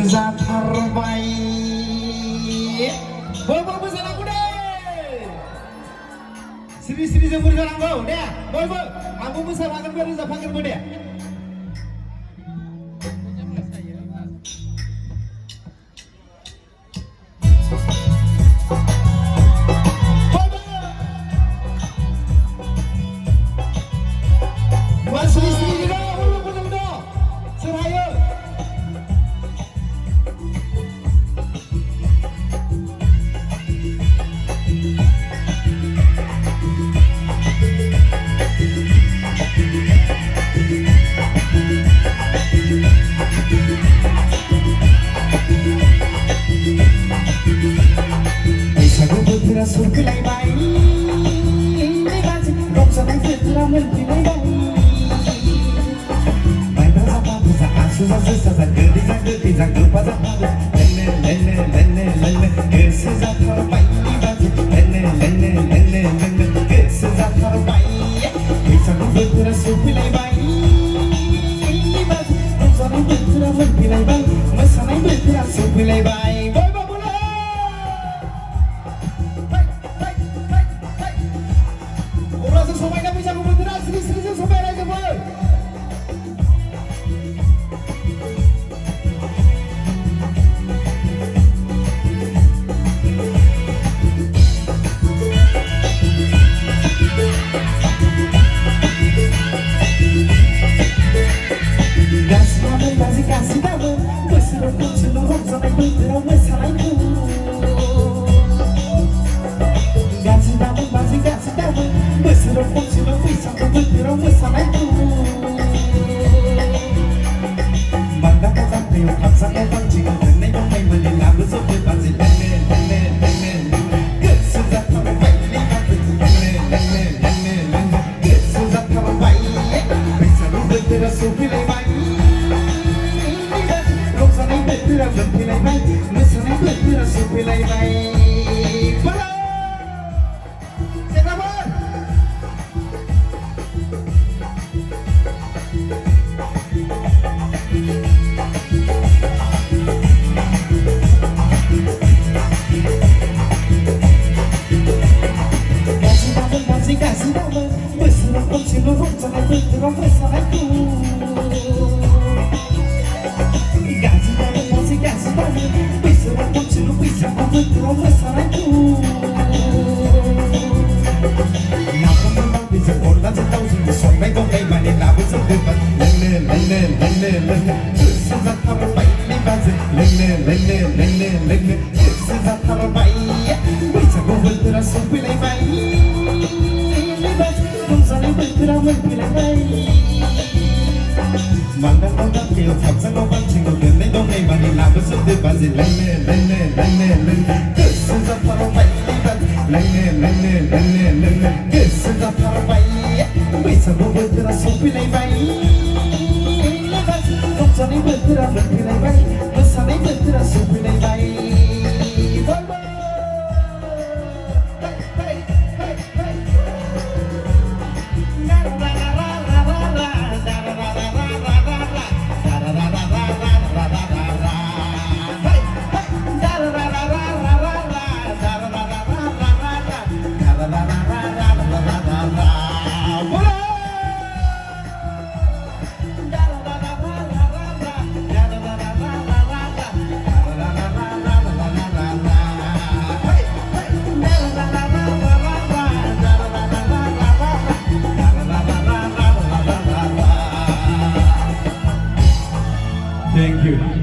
terbaik. Bawa bersama aku deh. Sini jemput orang kau, deh. Bawa, aku bersama akan beri zapangan kau deh. Surkulai bai, rok sanai fitra mentilai bai. Bai bersama bisa susah susah gedi gepa zaharu. Lene keseza terbai bazi. Lene keseza terbai. Bisa fitra surkulai bai, rok sanai fitra mentilai bai. Masanai fitra surkulai bai. Sampai dah bisa bergerak sini sampai dah jemput. Kasih tahu, berseru seluruh sampai bergerak bersalaku. Kasih tahu, berseru seluruh sampai bergerak bersalaku. Bangga kata trio paksa kau pancing, kena yang main menilai besok berbasi. Lene, kesudah terbaik lene, kesudah terbaik. Bisa bergerak supilai baik. Roksana bergerak supilai baik, mesra bergerak supilai baik. Kasih tahu, berseru seluruh sampai bergerak bersalaku. Kasih tahu, berseru seluruh sampai bergerak bersalaku. Nama memang bisa korban setahu sudah sampai kau kayak mana labu sedepan. Lene, susah terbaik ni bazi. Lene, susah terbaik. Bisa kau bergerak supilai baik. Bergerak berpilih baik. Mangga trio paksa kau pancing kau kena dongai bani labu sedepan. Lene, kesudah terbaik libat. Lene, kesudah terbaik. Bisa kau bergerak supilai baik. Roksana bergerak berpilih baik, mesra bergerak supilai baik. Thank you.